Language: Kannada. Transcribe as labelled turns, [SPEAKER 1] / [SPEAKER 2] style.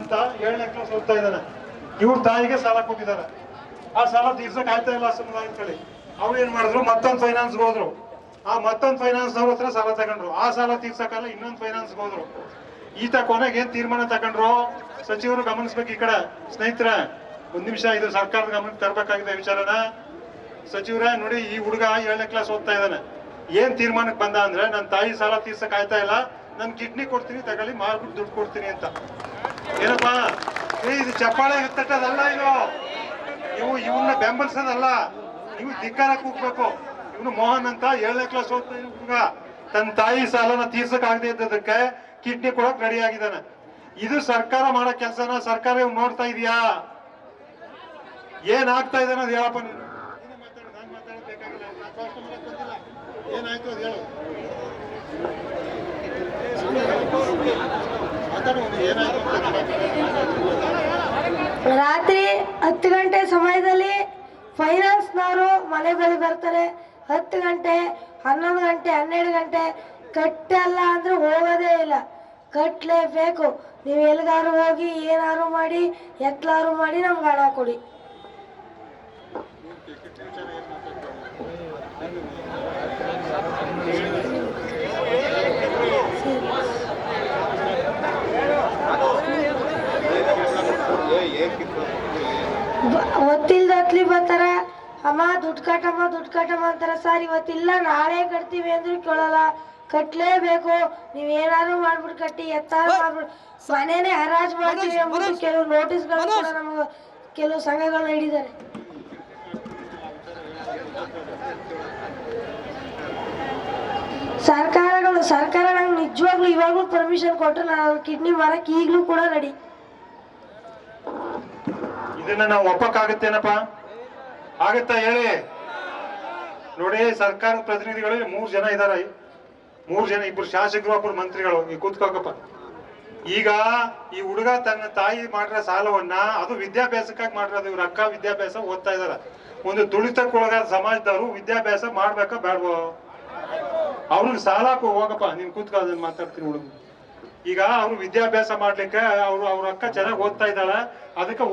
[SPEAKER 1] ಅಂತ 7ನೇ ಕ್ಲಾಸ್ ಓದ್ತಾ ಇದ್ದಾನೆ. ಇವ್ರ ತಾಯಿಗೆ ಸಾಲ ಕೊಟ್ಟಿದ್ದಾರೆ. ಆ ಸಾಲ ತೀರ್ಸಕ್ ಆಯ್ತಾ ಇಲ್ಲ ಸಮುದಾಯದ ಕಡೆ. ಅವ್ರು ಏನ್ ಮಾಡಿದ್ರು, ಮತ್ತೊಂದು ಫೈನಾನ್ಸ್ಗೆ ಹೋದ್ರು. ಆ ಮತ್ತೊಂದು ಫೈನಾನ್ಸ್ ಅವ್ರ ಹತ್ರ ಸಾಲ ತಗೊಂಡ್ರು. ಆ ಸಾಲ ತೀರ್ಸಕ್ಕಲ್ಲ ಇನ್ನೊಂದು ಫೈನಾನ್ಸ್ಗೆ ಹೋದ್ರು. ಈತ ಕೊನೆಗೆ ಏನ್ ತೀರ್ಮಾನ ತಗೊಂಡ್ರು, ಸಚಿವರು ಗಮನಿಸ್ಬೇಕು. ಈ ಕಡೆ ಸ್ನೇಹಿತರೆ, ಒಂದ್ ನಿಮಿಷ ಇದು ಸರ್ಕಾರದ ಗಮನಕ್ಕೆ ತರಬೇಕಾಗಿದೆ ವಿಚಾರನ. ಸಚಿವರ ನೋಡಿ, ಈ ಹುಡುಗ 7ನೇ ಕ್ಲಾಸ್ ಓದ್ತಾ ಇದ್ದಾನೆ. ಏನ್ ತೀರ್ಮಾನಕ್ಕೆ ಬಂದ ಅಂದ್ರೆ, ನನ್ನ ತಾಯಿ ಸಾಲ ತೀರ್ಸಕ್ ಆಯ್ತಾ ಇಲ್ಲ, ನನ್ ಕಿಡ್ನಿ ಕೊಡ್ತೀನಿ, ತಗೊಳ್ಳಿ, ಮಾರ್ಬಿಟ್ಟು ದುಡ್ಡು ಕೊಡ್ತೀನಿ ಅಂತ. ಏನಪ್ಪಾ ಇದು ಚಪ್ಪಾಳೆ ಎತ್ತಟ್ಟದಲ್ಲ, ಇದು ಇವನ್ನ ಬೆಂಬಲಿಸೋದಲ್ಲ, ನೀವು ಧಿಕ್ಕಾರ ಕೂಗ್ಬೇಕು. ಇವನು ಮೋಹನ್ ಅಂತ 7ನೇ ಕ್ಲಾಸ್ ಓದ್ತಾ ಇರೋ ಹುಡುಗ ತನ್ನ ತಾಯಿ ಸಾಲನ ತೀರ್ಸಕ್ ಆಗದೆ ಇದ್ದದಕ್ಕೆ ಕಿಡ್ನಿ ಕೊಡಕ್ ರೆಡಿ ಆಗಿದ್ದಾನೆ. ಇದು ಸರ್ಕಾರ ಮಾಡೋ ಕೆಲಸನ ಸರ್ಕಾರ ನೋಡ್ತಾ ಇದೆಯಾ? ಏನ್ ಆಗ್ತಾ ಇದೆ ಅನ್ನೋದು ಹೇಳಪ್ಪ ನೀನು. ನಾನು ಮಾತಾಡಬೇಕಾಗಿಲ್ಲ, ಏನಾಯ್ತು ಅದು ಹೇಳು.
[SPEAKER 2] ರಾತ್ರಿ 10 ಗಂಟೆ ಸಮಯದಲ್ಲಿ ಫೈನಾನ್ಸ್ನವರು ಮನೆ ಬಳಿ ಬರ್ತಾರೆ. 10 ಗಂಟೆ, 11 ಗಂಟೆ, 12 ಗಂಟೆ ಕಟ್ಟಲ್ಲ ಅಂದ್ರೆ ಹೋಗೋದೇ ಇಲ್ಲ. ಕಟ್ಟಲೇಬೇಕು. ನೀವು ಎಲ್ಲಿಗಾರು ಹೋಗಿ ಏನಾರು ಮಾಡಿ, ಎತ್ಲಾರು ಮಾಡಿ ನಮ್ಗೆ ಹಣ ಕೊಡಿ. ಒತ್ತಿಲ್ದತ್ಲಿ ಬರ್ತಾರ, ಅಮ್ಮ ದುಡ್ಡು ಕಟ್ಟಮ್ಮ ಅಂತಾರ. ಸರ್ ಇವತ್ತಿಲ್ಲ ನಾಳೆ ಕಟ್ತೀವಿ ಅಂದ್ರೂ ಕೇಳಲ್ಲ. ಕಟ್ಲೇಬೇಕು. ನೀವ್ ಏನಾದ್ರು ಮಾಡ್ಬಿಟ್ಟು ಕಟ್ಟಿ, ಎತ್ತಾರು ಮಾಡ್ಬಿಟ್ಟು ಮನೇನೆ ಹರಾಜ್ ಮಾಡ್ತೀವಿ ಅಂದ್ಬಿಟ್ಟು ಕೆಲವು ನೋಟಿಸ್ಗಳು ಕೂಡ ನಮ್ಗೆ ಕೆಲವು ಸಂಘಗಳನ್ನ ಹಿಡಿದಾರೆ. ಸರ್ಕಾರ ನಂಗೆ ನಿಜವಾಗ್ಲೂ ಇವಾಗ್ಲೂ ಪರ್ಮಿಷನ್ ಕೊಟ್ಟರೆ ನಾನು ಕಿಡ್ನಿ ಮಾರಕ್ ಈಗ್ಲೂ ಕೂಡ ರೆಡಿ.
[SPEAKER 1] ಇದನ್ನ ನಾವು ಒಪ್ಪಕ್ಕಾಗತ್ತೇನಪ್ಪ? ಆಗತ್ತಾ ಹೇಳಿ ನೋಡಿ. ಸರ್ಕಾರದ ಪ್ರತಿನಿಧಿಗಳು 3 ಜನ ಇದಾರೆ. 3 ಜನ, 2 ಶಾಸಕರು, 1 ಮಂತ್ರಿಗಳು. ಈ ಕೂತ್ಕೋಕಪ್ಪ. ಈಗ ಈ ಹುಡುಗ ತನ್ನ ತಾಯಿ ಮಾಡಿರೋ ಸಾಲವನ್ನ, ಅದು ವಿದ್ಯಾಭ್ಯಾಸಕ್ಕಾಗಿ ಮಾಡಿರೋದು. ಇವ್ರ ಅಕ್ಕ ವಿದ್ಯಾಭ್ಯಾಸ ಓದ್ತಾ ಇದಾರ. ಒಂದು ತುಳಿತಕ್ಕೊಳಗಾದ ಸಮಾಜದವರು ವಿದ್ಯಾಭ್ಯಾಸ ಮಾಡ್ಬೇಕಾ ಬೇಡವೋ? ಅವ್ರಿಗೆ ಸಾಲ ಹೋಗಪ್ಪ, ನೀನ್ ಕೂತ್ಕೊಳ್ಳೋದನ್ನ ಮಾತಾಡ್ತೀನಿ ಹುಡುಗ. ಈಗ ಅವ್ರು ವಿದ್ಯಾಭ್ಯಾಸ ಮಾಡ್ಲಿಕ್ಕೆ ಅವ್ರ ಅಕ್ಕ ಚೆನ್ನಾಗಿ ಓದ್ತಾ ಇದ್ದಾಳ, ಅದಕ್ಕೆ